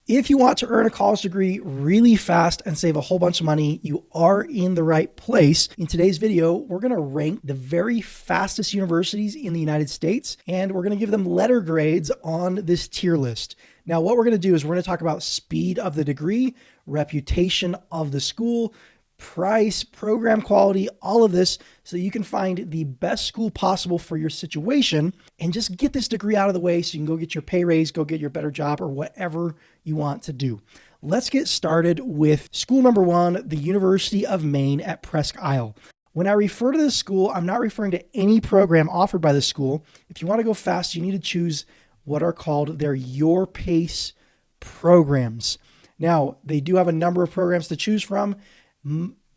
If you want to earn a college degree really fast and save a whole bunch of money, you are in the right place. In today's video, we're going to rank the very fastest universities in the United States, and we're going to give them letter grades on this tier list. Now, what we're going to do is we're going to talk about speed of the degree, reputation of the school, price, program quality, all of this, so you can find the best school possible for your situation and just get this degree out of the way so you can go get your pay raise, go get your better job, or whatever you want to do. Let's get started with school number one, the University of Maine at Presque Isle. When I refer to this school, I'm not referring to any program offered by this school. If you want to go fast, you need to choose what are called their Your Pace programs. Now, they do have a number of programs to choose from.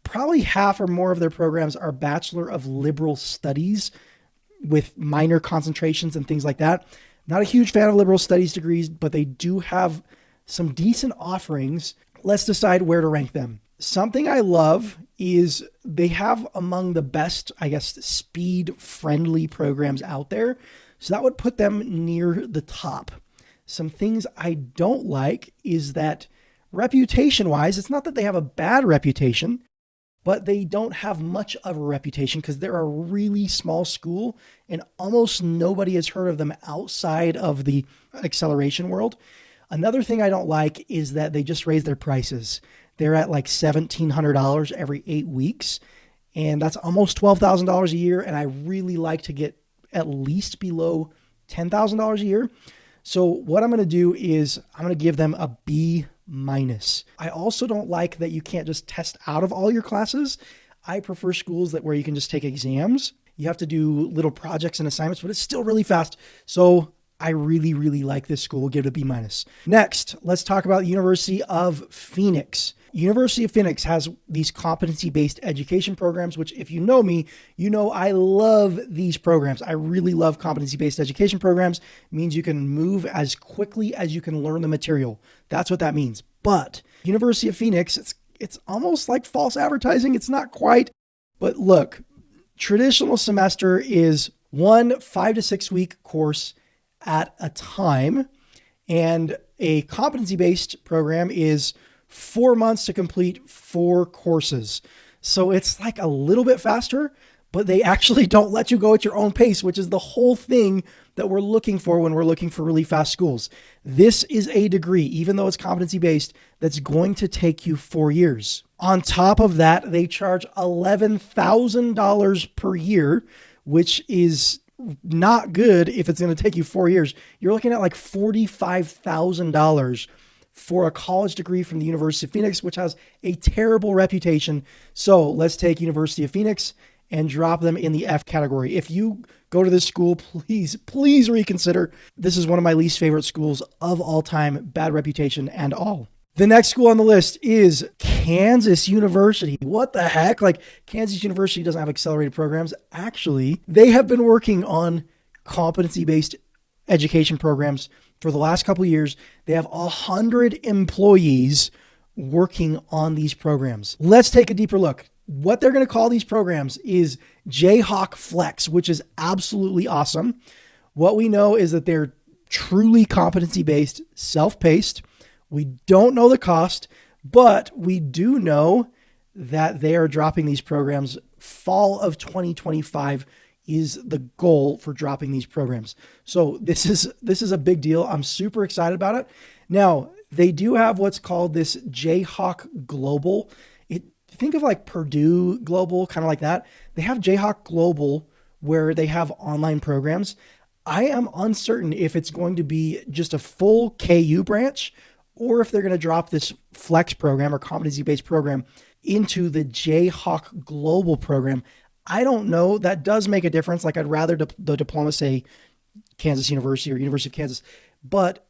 Probably half or more of their programs are Bachelor of Liberal Studies with minor concentrations and things like that. Not a huge fan of liberal studies degrees, but they do have some decent offerings. Let's decide where to rank them. Something I love is they have among the best, speed-friendly programs out there. So that would put them near the top. Some things I don't like is that reputation-wise, it's not that they have a bad reputation, but they don't have much of a reputation because they're a really small school and almost nobody has heard of them outside of the acceleration world. Another thing I don't like is that they just raised their prices. They're at like $1,700 every 8 weeks, and that's almost $12,000 a year, and I really like to get at least below $10,000 a year. So what I'm going to do is I'm going to give them a B-. I also don't like that you can't just test out of all your classes. I prefer schools where you can just take exams. You have to do little projects and assignments, but it's still really fast. So I really, really like this school. We'll give it a B-. Next, let's talk about University of Phoenix. University of Phoenix has these competency-based education programs, which if you know me, you know I love these programs. I really love competency-based education programs. It means you can move as quickly as you can learn the material. That's what that means. But University of Phoenix, it's almost like false advertising. It's not quite. But look, traditional semester is 1 5 to 6 week course at a time. And a competency-based program is 4 months to complete 4 courses. So it's like a little bit faster, but they actually don't let you go at your own pace, which is the whole thing that we're looking for when we're looking for really fast schools. This is a degree, even though it's competency-based, that's going to take you 4 years. On top of that, they charge $11,000 per year, which is not good if it's going to take you 4 years. You're looking at like $45,000 for a college degree from the University of Phoenix, which has a terrible reputation. So let's take University of Phoenix and drop them in the F category. If you go to this school, please reconsider. This is one of my least favorite schools of all time, bad reputation and all. The next school on the list is Kansas University. What the heck? Like, Kansas University doesn't have accelerated programs. Actually, they have been working on competency-based education programs for the last couple of years. They have 100 employees working on these programs. Let's take a deeper look. What they're going to call these programs is Jayhawk Flex, which is absolutely awesome. What we know is that they're truly competency-based, self-paced. We don't know the cost, but we do know that they are dropping these programs. Fall of 2025 is the goal for dropping these programs. So this is a big deal. I'm super excited about it. Now, they do have what's called this Jayhawk Global. Think of like Purdue Global, kind of like that. They have Jayhawk Global where they have online programs. I am uncertain if it's going to be just a full KU branch or if they're going to drop this flex program or competency-based program into the Jayhawk Global program. I don't know. That does make a difference. Like, I'd rather the diploma say Kansas University or University of Kansas, but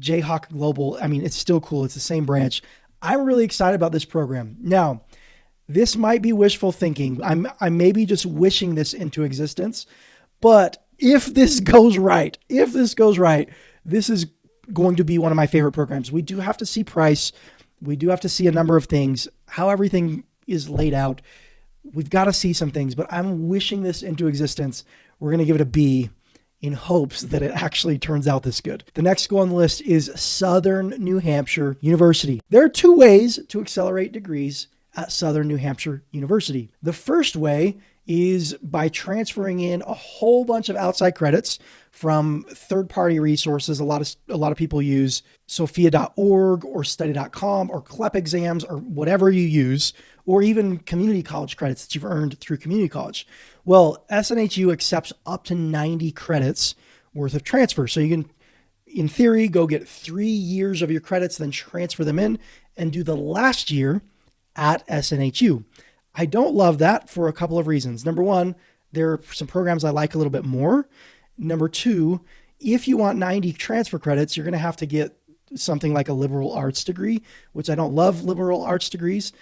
Jayhawk Global, I mean, it's still cool. It's the same branch. I'm really excited about this program. Now, this might be wishful thinking. I may be just wishing this into existence, but if this goes right, this is going to be one of my favorite programs. We do have to see price. We do have to see a number of things, how everything is laid out. We've got to see some things, but I'm wishing this into existence. We're going to give it a B in hopes that it actually turns out this good. The next school on the list is Southern New Hampshire University. There are two ways to accelerate degrees at Southern New Hampshire University. The first way is by transferring in a whole bunch of outside credits from third-party resources. A lot of people use sophia.org or study.com or CLEP exams or whatever you use, or even community college credits that you've earned through community college. Well, SNHU accepts up to 90 credits worth of transfer. So you can, in theory, go get 3 years of your credits, then transfer them in and do the last year at SNHU. I don't love that for a couple of reasons. Number one, there are some programs I like a little bit more. Number two, if you want 90 transfer credits, you're going to have to get something like a liberal arts degree, which I don't love liberal arts degrees.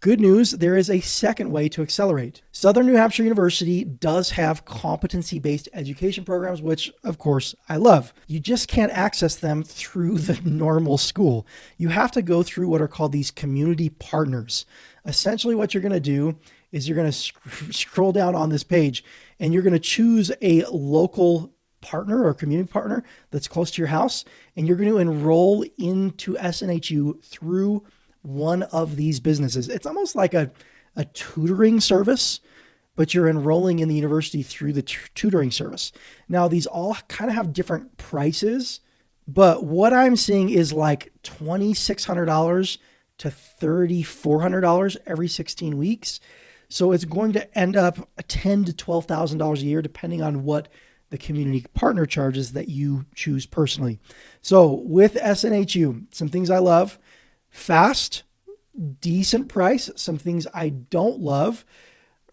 Good news, there is a second way to accelerate. Southern New Hampshire University does have competency-based education programs, which of course I love. You just can't access them through the normal school. You have to go through what are called these community partners. Essentially what you're going to do is you're going to scroll down on this page and you're going to choose a local partner or community partner that's close to your house, and you're going to enroll into SNHU through one of these businesses. It's almost like a tutoring service, but you're enrolling in the university through the tutoring service. Now, these all kind of have different prices, but what I'm seeing is like $2,600 to $3,400 every 16 weeks. So it's going to end up $10,000 to $12,000 a year, depending on what the community partner charges that you choose personally. So with SNHU, some things I love: fast, decent price. Some things I don't love: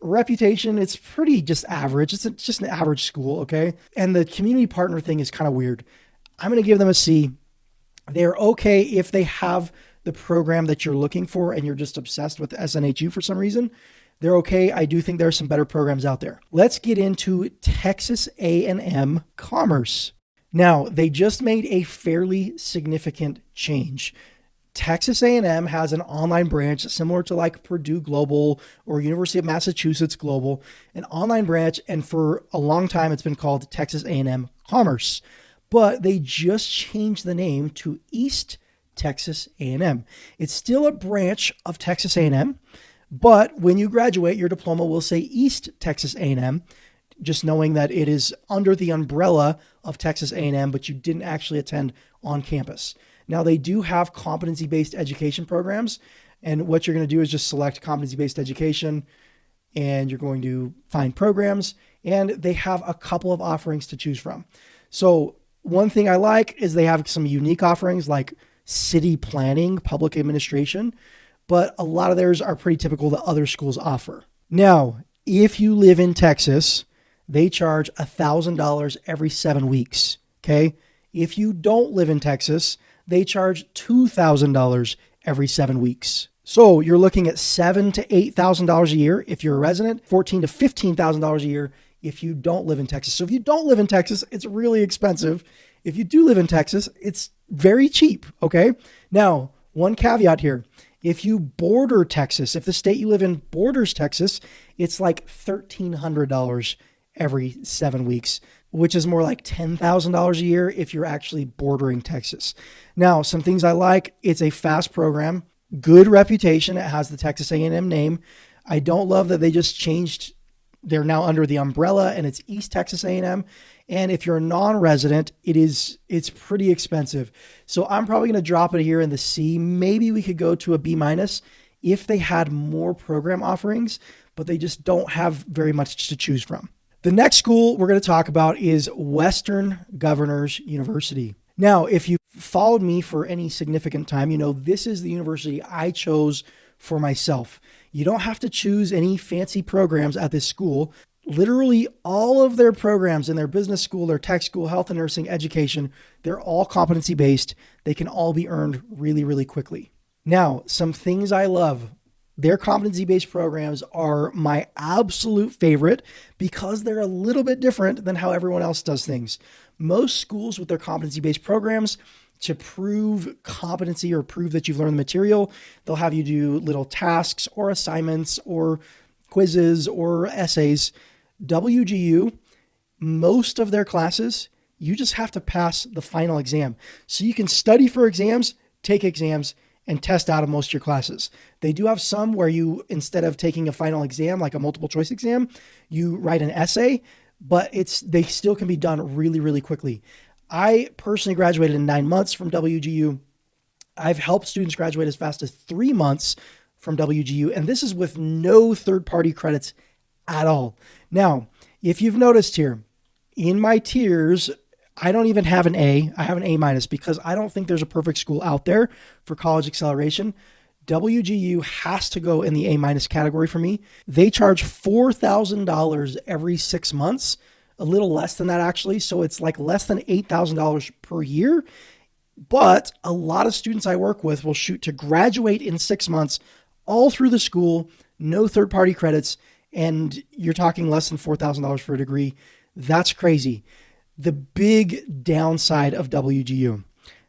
reputation, it's pretty just average. It's just an average school, okay? And the community partner thing is kind of weird. I'm going to give them a C. They're okay if they have the program that you're looking for and you're just obsessed with SNHU for some reason. They're okay. I do think there are some better programs out there. Let's get into Texas A&M Commerce. Now, they just made a fairly significant change. Texas A&M has an online branch similar to like Purdue Global or University of Massachusetts Global, an online branch, and for a long time it's been called Texas A&M Commerce. But they just changed the name to East Texas A&M. It's still a branch of Texas A&M, but when you graduate, your diploma will say East Texas A&M, just knowing that it is under the umbrella of Texas A&M, but you didn't actually attend on campus. Now, they do have competency-based education programs, and what you're going to do is just select competency-based education, and you're going to find programs, and they have a couple of offerings to choose from. So one thing I like is they have some unique offerings like city planning, public administration, but a lot of theirs are pretty typical that other schools offer. Now, if you live in Texas, they charge $1,000 every 7 weeks, okay? If you don't live in Texas, they charge $2,000 every 7 weeks. So you're looking at $7,000 to $8,000 a year if you're a resident, $14,000 to $15,000 a year if you don't live in Texas. So if you don't live in Texas, it's really expensive. If you do live in Texas, it's very cheap, okay? Now, one caveat here. If you border Texas, if the state you live in borders Texas, it's like $1,300 every 7 weeks, which is more like $10,000 a year if you're actually bordering Texas. Now, some things I like: it's a fast program, good reputation. It has the Texas A&M name. I don't love that they just changed. They're now under the umbrella and it's East Texas A&M. And if you're a non-resident, it's pretty expensive. So I'm probably going to drop it here in the C. Maybe we could go to a B- if they had more program offerings, but they just don't have very much to choose from. The next school we're going to talk about is Western Governors University. Now, if you followed me for any significant time, you know this is the university I chose for myself. You don't have to choose any fancy programs at this school. Literally all of their programs in their business school, their tech school, health and nursing, education, they're all competency-based. They can all be earned really, really quickly. Now, some things I love. Their competency-based programs are my absolute favorite because they're a little bit different than how everyone else does things. Most schools with their competency-based programs, to prove competency or prove that you've learned the material, they'll have you do little tasks or assignments or quizzes or essays. WGU, most of their classes, you just have to pass the final exam. So you can study for exams, take exams, and test out of most of your classes. They do have some where you, instead of taking a final exam, like a multiple choice exam, you write an essay, but they still can be done really, really quickly. I personally graduated in 9 months from WGU. I've helped students graduate as fast as 3 months from WGU, and this is with no third-party credits at all. Now, if you've noticed here, in my tiers, I don't even have an A. I have an A- because I don't think there's a perfect school out there for college acceleration. WGU has to go in the A- category for me. They charge $4,000 every 6 months, a little less than that actually. So it's like less than $8,000 per year. But a lot of students I work with will shoot to graduate in 6 months, all through the school, no third-party credits, and you're talking less than $4,000 for a degree. That's crazy. The big downside of WGU,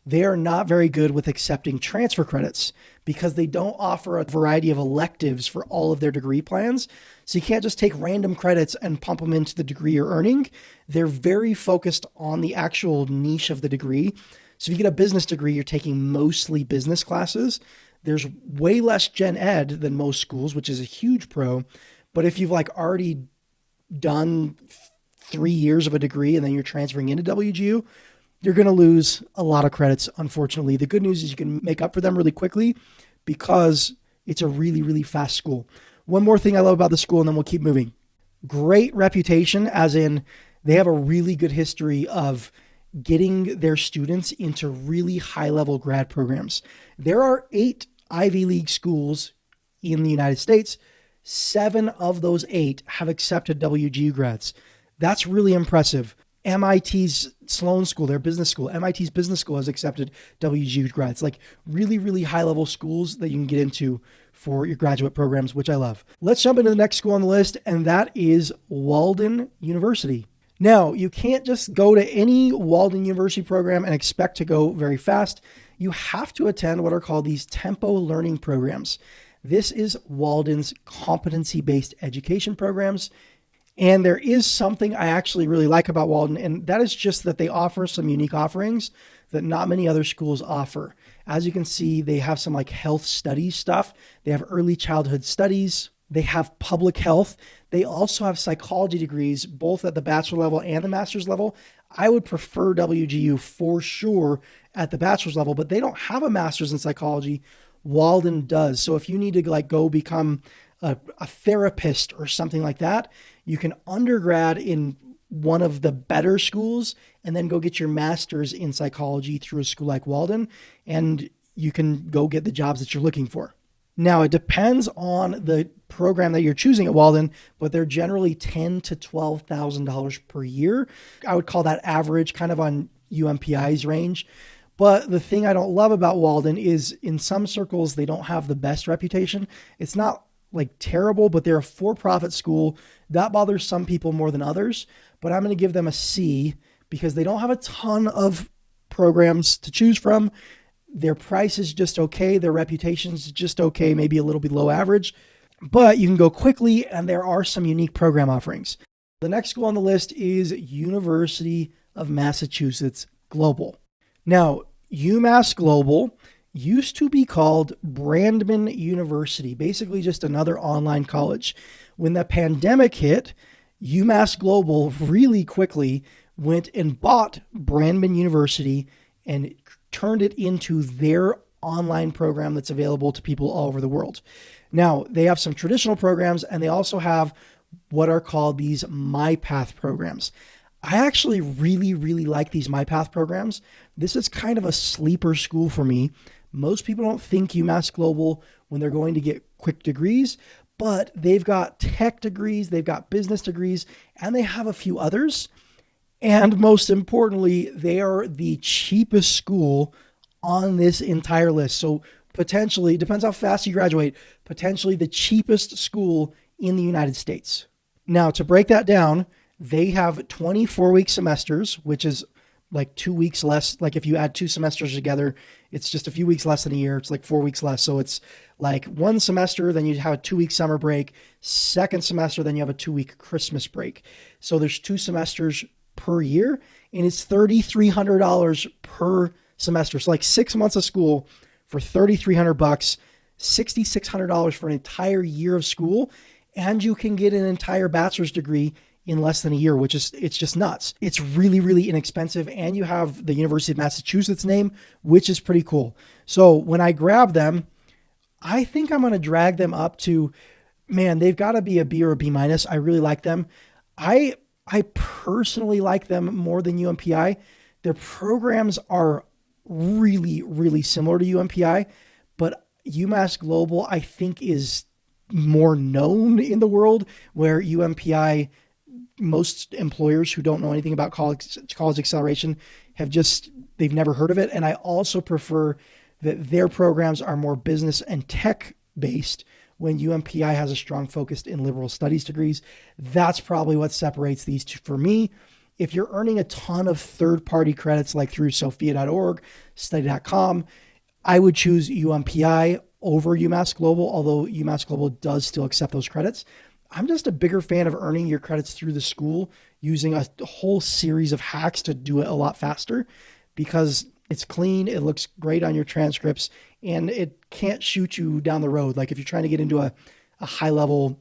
they are not very good with accepting transfer credits because they don't offer a variety of electives for all of their degree plans. So you can't just take random credits and pump them into the degree you're earning. They're very focused on the actual niche of the degree. So if you get a business degree, you're taking mostly business classes. There's way less gen ed than most schools, which is a huge pro. But if you've already done 3 years of a degree and then you're transferring into WGU, you're going to lose a lot of credits, unfortunately. The good news is you can make up for them really quickly because it's a really, really fast school. One more thing I love about the school, and then we'll keep moving. Great reputation, as in they have a really good history of getting their students into really high-level grad programs. There are 8 Ivy League schools in the United States. 7 of those 8 have accepted WGU grads. That's really impressive. MIT's Sloan School, their business school, MIT's business school has accepted WGU grads, really, really high-level schools that you can get into for your graduate programs, which I love. Let's jump into the next school on the list, and that is Walden University. Now, you can't just go to any Walden University program and expect to go very fast. You have to attend what are called these tempo learning programs. This is Walden's competency-based education programs. And there is something I actually really like about Walden, and that is just that they offer some unique offerings that not many other schools offer. As you can see, they have some health studies stuff. They have early childhood studies. They have public health. They also have psychology degrees, both at the bachelor level and the master's level. I would prefer WGU for sure at the bachelor's level, but they don't have a master's in psychology. Walden does. So if you need to go become a therapist or something like that, you can undergrad in one of the better schools and then go get your master's in psychology through a school like Walden, and you can go get the jobs that you're looking for. Now, it depends on the program that you're choosing at Walden, but they're generally $10,000 to $12,000 per year. I would call that average, kind of on UMPI's range. But the thing I don't love about Walden is in some circles, they don't have the best reputation. It's not terrible, but they're a for-profit school. That bothers some people more than others, but I'm going to give them a C because they don't have a ton of programs to choose from. Their price is just okay. Their reputation is just okay, maybe a little below average, but you can go quickly and there are some unique program offerings. The next school on the list is University of Massachusetts Global. Now, UMass Global used to be called Brandman University, basically just another online college. When the pandemic hit, UMass Global really quickly went and bought Brandman University and turned it into their online program that's available to people all over the world. Now, they have some traditional programs, and they also have what are called these MyPath programs. I actually really, really like these MyPath programs. This is kind of a sleeper school for me. Most people don't think UMass Global when they're going to get quick degrees, but they've got tech degrees, they've got business degrees, and they have a few others. And most importantly, they are the cheapest school on this entire list. So potentially, depends how fast you graduate, potentially the cheapest school in the United States. Now, to break that down, they have 24-week semesters, which is like 2 weeks less. Like if you add 2 semesters together, it's just a few weeks less than a year. It's like 4 weeks less. So it's like one semester, then you have a 2-week summer break. Second semester, then you have a 2-week Christmas break. So there's 2 semesters per year, and it's $3,300 per semester. So like 6 months of school for $3,300, $6,600 for an entire year of school. And you can get an entire bachelor's degree in less than a year, it's just nuts. It's really, really inexpensive. And you have the University of Massachusetts name, which is pretty cool. So when I grab them, I think I'm going to drag them up to, man, they've got to be a B or a B minus. I really like them. I personally like them more than UMPI. Their programs are really, really similar to UMPI, but UMass Global, I think, is more known in the world, where UMPI, most employers who don't know anything about college acceleration they've never heard of it. And I also prefer that their programs are more business and tech based, when UMPI has a strong focus in liberal studies degrees. That's probably what separates these two for me. If you're earning a ton of third-party credits like through sophia.org, study.com, I would choose UMPI over UMass Global, although UMass Global does still accept those credits. I'm just a bigger fan of earning your credits through the school using a whole series of hacks to do it a lot faster, because it's clean, it looks great on your transcripts, and it can't shoot you down the road. Like if you're trying to get into a high-level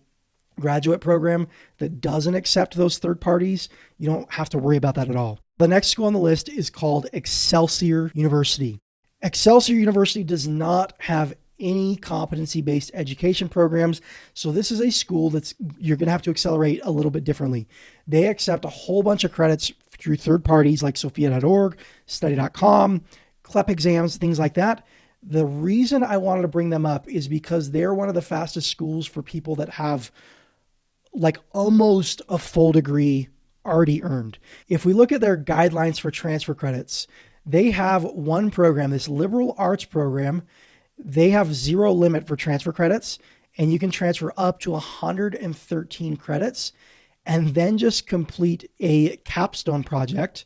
graduate program that doesn't accept those third parties, you don't have to worry about that at all. The next school on the list is called Excelsior University. Excelsior University does not have any competency-based education programs. So this is a school you're going to have to accelerate a little bit differently. They accept a whole bunch of credits through third parties like sophia.org, study.com, CLEP exams, things like that. The reason I wanted to bring them up is because they're one of the fastest schools for people that have like almost a full degree already earned. If we look at their guidelines for transfer credits, they have one program, this liberal arts program. They have 0 limit for transfer credits, and you can transfer up to 113 credits and then just complete a capstone project,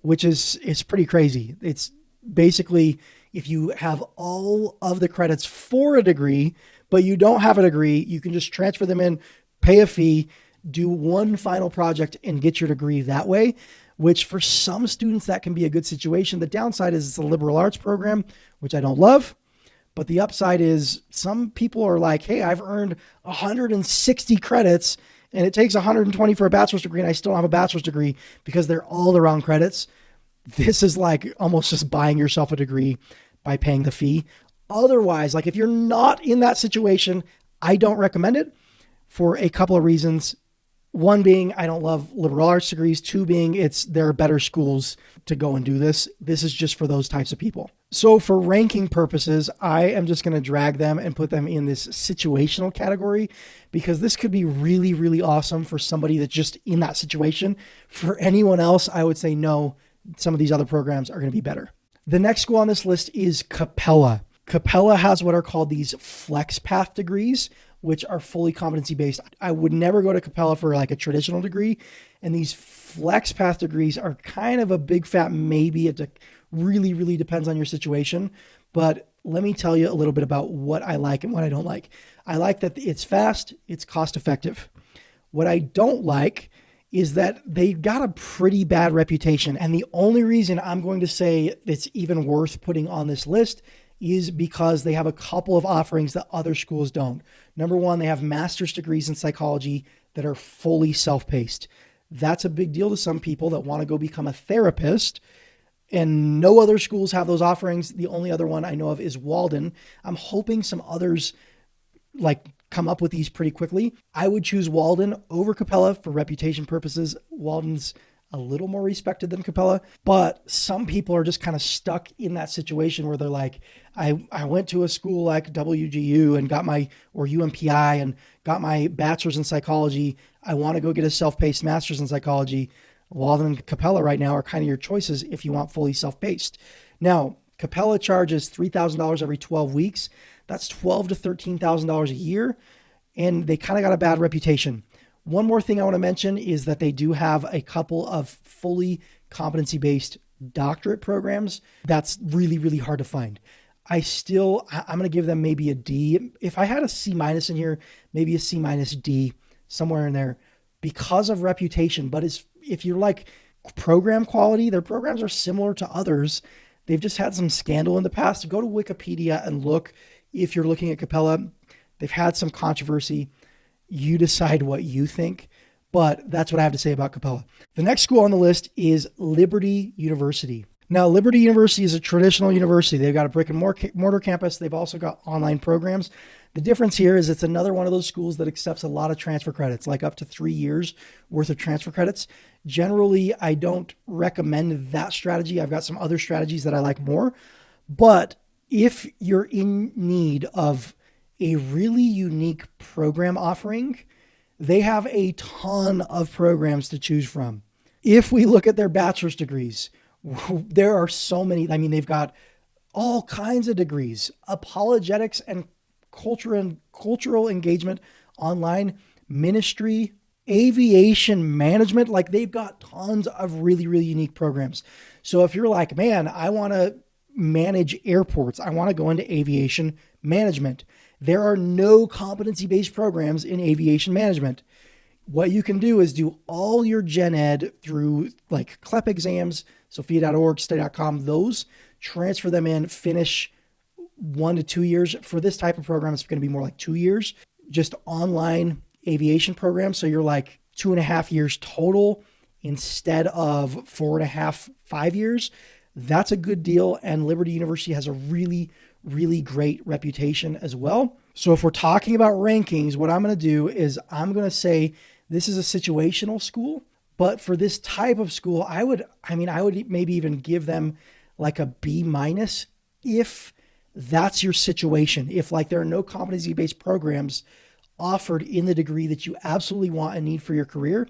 which is pretty crazy. It's basically, if you have all of the credits for a degree, but you don't have a degree, you can just transfer them in, pay a fee, do one final project, and get your degree that way, which for some students, that can be a good situation. The downside is it's a liberal arts program, which I don't love. But the upside is some people are like, hey, I've earned 160 credits and it takes 120 for a bachelor's degree, and I still don't have a bachelor's degree because they're all the wrong credits. This is like almost just buying yourself a degree by paying the fee. Otherwise, like if you're not in that situation, I don't recommend it for a couple of reasons. One being, I don't love liberal arts degrees. 2 being, there are better schools to go and do this. This is just for those types of people. So for ranking purposes, I am just going to drag them and put them in this situational category, because this could be really, really awesome for somebody that's just in that situation. For anyone else, I would say no, some of these other programs are going to be better. The next school on this list is Capella. Capella has what are called these flex path degrees, which are fully competency-based. I would never go to Capella for like a traditional degree. And these flex path degrees are kind of a big fat maybe. It really, really depends on your situation. But let me tell you a little bit about what I like and what I don't like. I like that it's fast, it's cost-effective. What I don't like is that they got a pretty bad reputation. And the only reason I'm going to say it's even worth putting on this list is because they have a couple of offerings that other schools don't. Number one, they have master's degrees in psychology that are fully self-paced. That's a big deal to some people that want to go become a therapist, and no other schools have those offerings. The only other one I know of is Walden. I'm hoping some others like come up with these pretty quickly. I would choose Walden over Capella for reputation purposes. Walden's a little more respected than Capella, but some people are just kind of stuck in that situation where they're like, I went to a school like WGU and or UMPI and got my bachelor's in psychology. I want to go get a self-paced master's in psychology. Walden and Capella right now are kind of your choices if you want fully self-paced. Now, Capella charges $3,000 every 12 weeks. That's $12,000 to $13,000 a year, and they kind of got a bad reputation. One more thing I want to mention is that they do have a couple of fully competency-based doctorate programs, that's really, really hard to find. I'm going to give them maybe a D. If I had a C minus in here, maybe a C minus D, somewhere in there, because of reputation. But if you're like program quality, their programs are similar to others. They've just had some scandal in the past. Go to Wikipedia and look. If you're looking at Capella, they've had some controversy. You decide what you think, but that's what I have to say about Capella. The next school on the list is Liberty University. Now, Liberty University is a traditional university. They've got a brick and mortar campus. They've also got online programs. The difference here is it's another one of those schools that accepts a lot of transfer credits, like up to 3 years worth of transfer credits. Generally, I don't recommend that strategy. I've got some other strategies that I like more. But if you're in need of a really unique program offering, they have a ton of programs to choose from. If we look at their bachelor's degrees, there are so many. I mean, they've got all kinds of degrees: apologetics and cultural engagement, online ministry, aviation management. Like, they've got tons of really, really unique programs. So if you're like, man, I want to manage airports, I want to go into aviation management, there are no competency-based programs in aviation management. What you can do is do all your gen ed through like CLEP exams, sophia.org, stay.com, those, transfer them in, finish 1 to 2 years. For this type of program, it's going to be more like 2 years, just online aviation program. So you're like 2.5 years total instead of 4.5, 5 years. That's a good deal. And Liberty University has a really, really great reputation as well. So if we're talking about rankings, what I'm going to do is I'm going to say this is a situational school, but for this type of school, I would maybe even give them like a B minus if that's your situation. If like there are no competency-based programs offered in the degree that you absolutely want and need for your career,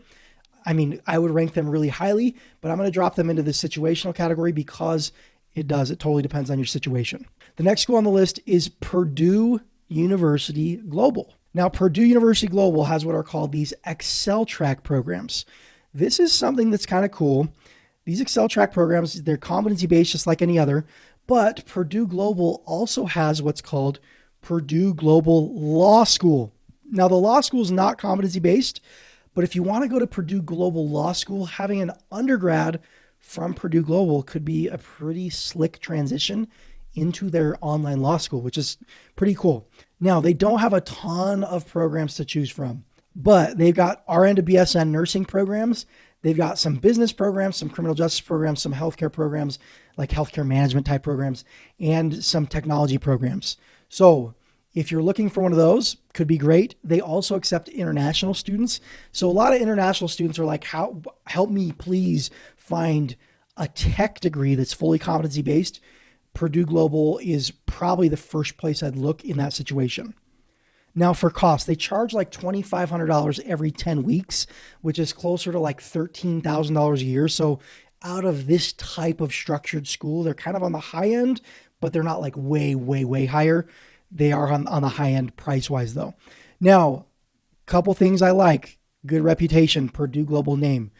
I mean, I would rank them really highly, but I'm going to drop them into the situational category because it totally depends on your situation. The next school on the list is Purdue University Global. Now, Purdue University Global has what are called these Excel Track programs. This is something that's kind of cool. These Excel Track programs, they're competency-based just like any other, but Purdue Global also has what's called Purdue Global Law School. Now, the law school is not competency-based, but if you want to go to Purdue Global Law School, having an undergrad from Purdue Global could be a pretty slick transition into their online law school, which is pretty cool. Now, they don't have a ton of programs to choose from, but they've got RN to BSN nursing programs. They've got some business programs, some criminal justice programs, some healthcare programs, like healthcare management type programs, and some technology programs. So if you're looking for one of those, could be great. They also accept international students. So a lot of international students are like, help me please find a tech degree that's fully competency-based. Purdue Global is probably the first place I'd look in that situation. Now, for cost, they charge like $2,500 every 10 weeks, which is closer to like $13,000 a year. So out of this type of structured school, they're kind of on the high end, but they're not like way, way, way higher. They are on the high end price-wise, though. Now, couple things I like. Good reputation, Purdue Global name,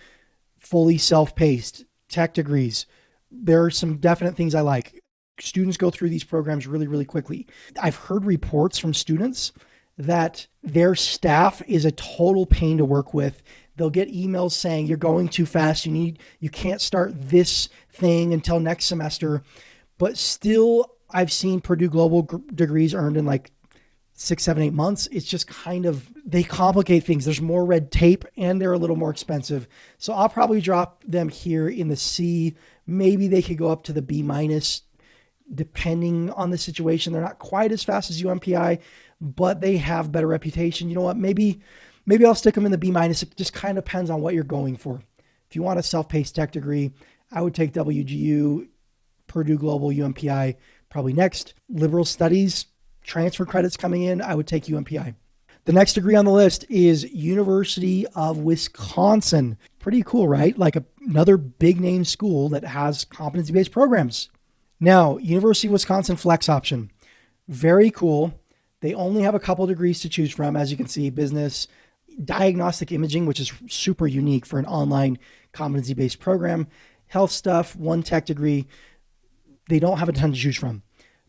fully self-paced, tech degrees. There are some definite things I like. Students go through these programs really, really quickly. I've heard reports from students that their staff is a total pain to work with. They'll get emails saying, you're going too fast. You can't start this thing until next semester. But still, I've seen Purdue Global degrees earned in like 6, 7, 8 months. It's just kind of, they complicate things. There's more red tape and they're a little more expensive. So I'll probably drop them here in the C. Maybe they could go up to the B minus, depending on the situation. They're not quite as fast as UMPI, but they have better reputation. You know what? Maybe I'll stick them in the B minus. It just kind of depends on what you're going for. If you want a self-paced tech degree, I would take WGU, Purdue Global, UMPI, probably next. Liberal studies, transfer credits coming in, I would take UMPI. The next degree on the list is University of Wisconsin. Pretty cool, right? Like another big name school that has competency-based programs. Now, University of Wisconsin flex option. Very cool. They only have a couple degrees to choose from. As you can see, business, diagnostic imaging, which is super unique for an online competency-based program, health stuff, one tech degree. They don't have a ton to choose from.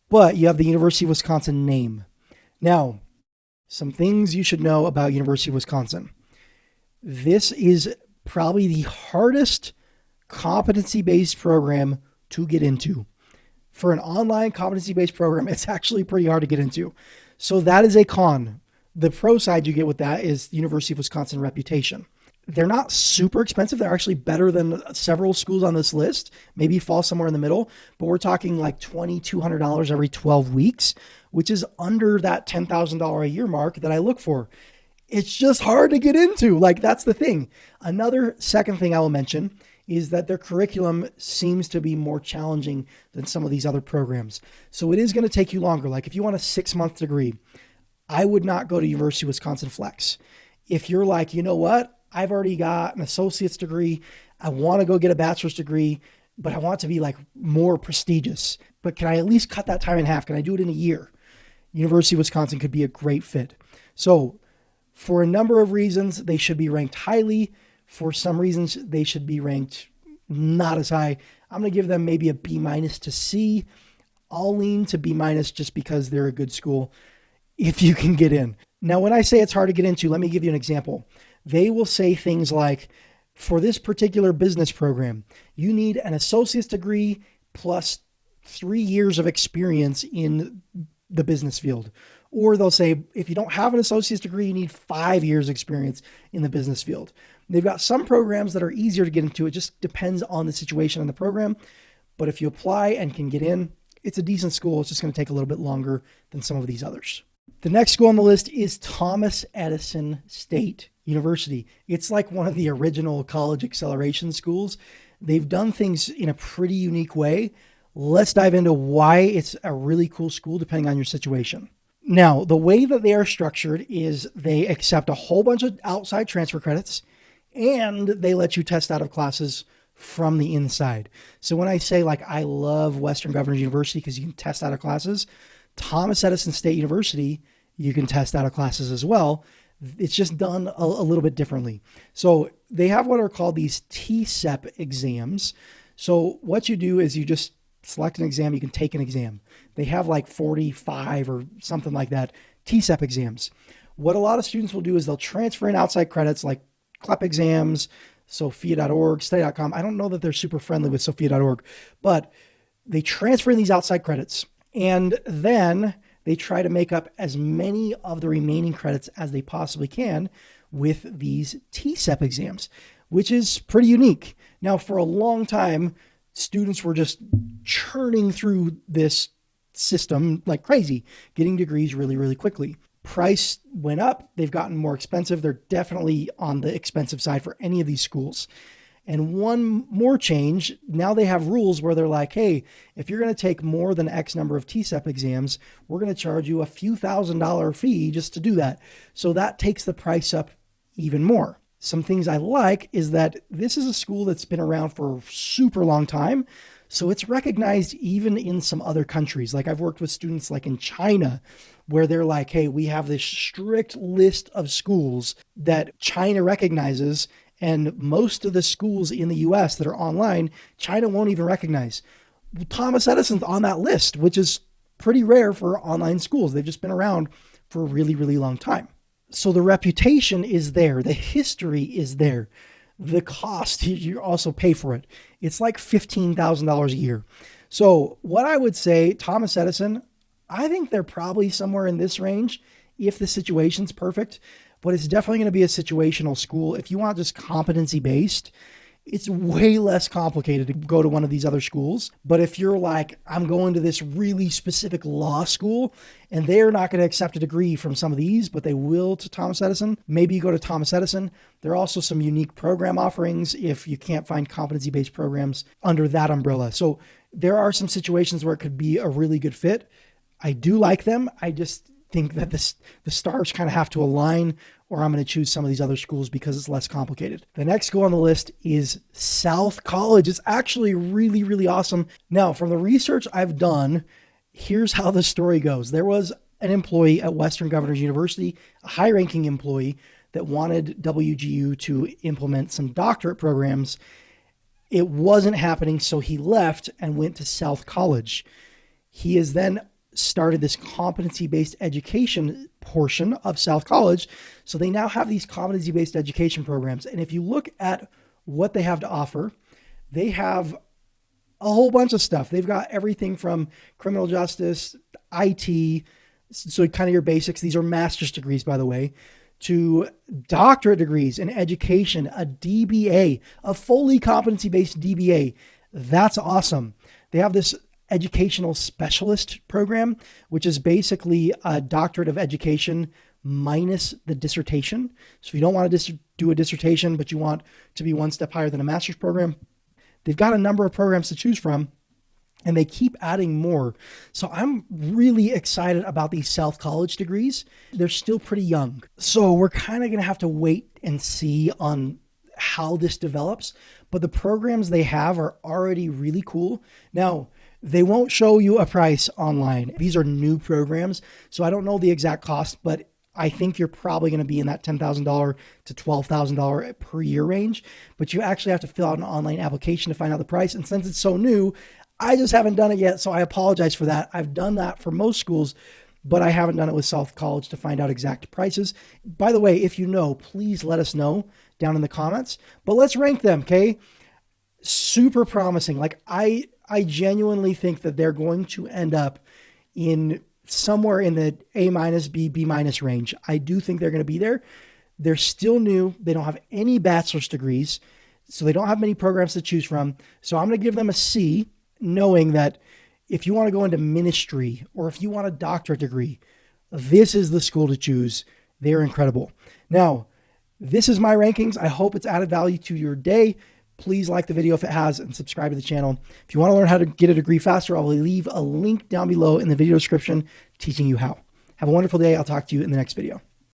But you have the University of Wisconsin name. Now, some things you should know about University of Wisconsin. This is probably the hardest competency-based program to get into. For an online competency-based program, it's actually pretty hard to get into. So that is a con. The pro side you get with that is the University of Wisconsin reputation. They're not super expensive. They're actually better than several schools on this list, maybe fall somewhere in the middle, but we're talking like $2,200 every 12 weeks, which is under that $10,000 a year mark that I look for. It's just hard to get into. Like, that's the thing. Another second thing I will mention is that their curriculum seems to be more challenging than some of these other programs. So it is going to take you longer. Like if you want a 6-month degree, I would not go to University of Wisconsin Flex. If you're like, you know what? I've already got an associate's degree. I want to go get a bachelor's degree, but I want it to be like more prestigious. But can I at least cut that time in half? Can I do it in a year? University of Wisconsin could be a great fit. So for a number of reasons, they should be ranked highly. For some reasons, they should be ranked not as high. I'm going to give them maybe a B- to C. I'll lean to B- just because they're a good school if you can get in. Now, when I say it's hard to get into, let me give you an example. They will say things like, for this particular business program, you need an associate's degree plus 3 years of experience in the business field. Or they'll say, if you don't have an associate's degree, you need 5 years experience in the business field. They've got some programs that are easier to get into. It just depends on the situation in the program. But if you apply and can get in, it's a decent school. It's just going to take a little bit longer than some of these others. The next school on the list is Thomas Edison State University. It's like one of the original college acceleration schools. They've done things in a pretty unique way. Let's dive into why it's a really cool school depending on your situation. Now, the way that they are structured is they accept a whole bunch of outside transfer credits and they let you test out of classes from the inside. So when I say like, I love Western Governors University because you can test out of classes, Thomas Edison State University, you can test out of classes as well. It's just done a little bit differently. So they have what are called these TSEP exams. So what you do is you just select an exam, you can take an exam. They have like 45 or something like that TSEP exams. What a lot of students will do is they'll transfer in outside credits like CLEP exams, Sophia.org, study.com. I don't know that they're super friendly with Sophia.org, but they transfer in these outside credits and then they try to make up as many of the remaining credits as they possibly can with these TSEP exams, which is pretty unique. Now, for a long time, students were just churning through this system like crazy, getting degrees really, really quickly. Price went up. They've gotten more expensive. They're definitely on the expensive side for any of these schools. And one more change, now they have rules where they're like, hey, if you're going to take more than X number of TSEP exams, we're going to charge you a few $1,000 fee just to do that. So that takes the price up even more. Some things I like is that this is a school that's been around for a super long time. So it's recognized even in some other countries. Like I've worked with students like in China where they're like, hey, we have this strict list of schools that China recognizes. And most of the schools in the US that are online, China won't even recognize. Thomas Edison's on that list, which is pretty rare for online schools. They've just been around for a really, really long time. So the reputation is there. The history is there. The cost, you also pay for it. It's like $15,000 a year. So what I would say, Thomas Edison, I think they're probably somewhere in this range if the situation's perfect. But it's definitely going to be a situational school. If you want just competency based, it's way less complicated to go to one of these other schools. But if you're like, I'm going to this really specific law school and they're not going to accept a degree from some of these, but they will to Thomas Edison, maybe you go to Thomas Edison. There are also some unique program offerings if you can't find competency-based programs under that umbrella. So there are some situations where it could be a really good fit. I do like them. I just think that the stars kind of have to align, or I'm going to choose some of these other schools because it's less complicated. The next school on the list is South College. It's actually really, really awesome. Now, from the research I've done, here's how the story goes. There was an employee at Western Governors University, a high-ranking employee that wanted WGU to implement some doctorate programs. It wasn't happening, so he left and went to South College. He has then started this competency-based education portion of South College. So they now have these competency-based education programs. And if you look at what they have to offer, they have a whole bunch of stuff. They've got everything from criminal justice, IT, so kind of your basics. These are master's degrees, by the way, to doctorate degrees in education, a DBA, a fully competency-based DBA. That's awesome. They have this educational specialist program, which is basically a doctorate of education minus the dissertation. So if you don't want to do a dissertation, but you want to be one step higher than a master's program, they've got a number of programs to choose from, and they keep adding more. So I'm really excited about these South College degrees. They're still pretty young. So we're kind of going to have to wait and see on how this develops. But the programs they have are already really cool. Now, they won't show you a price online. These are new programs, so I don't know the exact cost, but I think you're probably going to be in that $10,000 to $12,000 per year range. But you actually have to fill out an online application to find out the price. And since it's so new, I just haven't done it yet, so I apologize for that. I've done that for most schools, but I haven't done it with South College to find out exact prices. By the way, if you know, please let us know down in the comments. But let's rank them, okay? Super promising. Like I genuinely think that they're going to end up in somewhere in the A-, B range. I do think they're going to be there. They're still new. They don't have any bachelor's degrees, so they don't have many programs to choose from. So I'm going to give them a C, knowing that if you want to go into ministry or if you want a doctorate degree, this is the school to choose. They're incredible. Now, this is my rankings. I hope it's added value to your day. Please like the video if it has and subscribe to the channel. If you want to learn how to get a degree faster, I'll leave a link down below in the video description teaching you how. Have a wonderful day. I'll talk to you in the next video.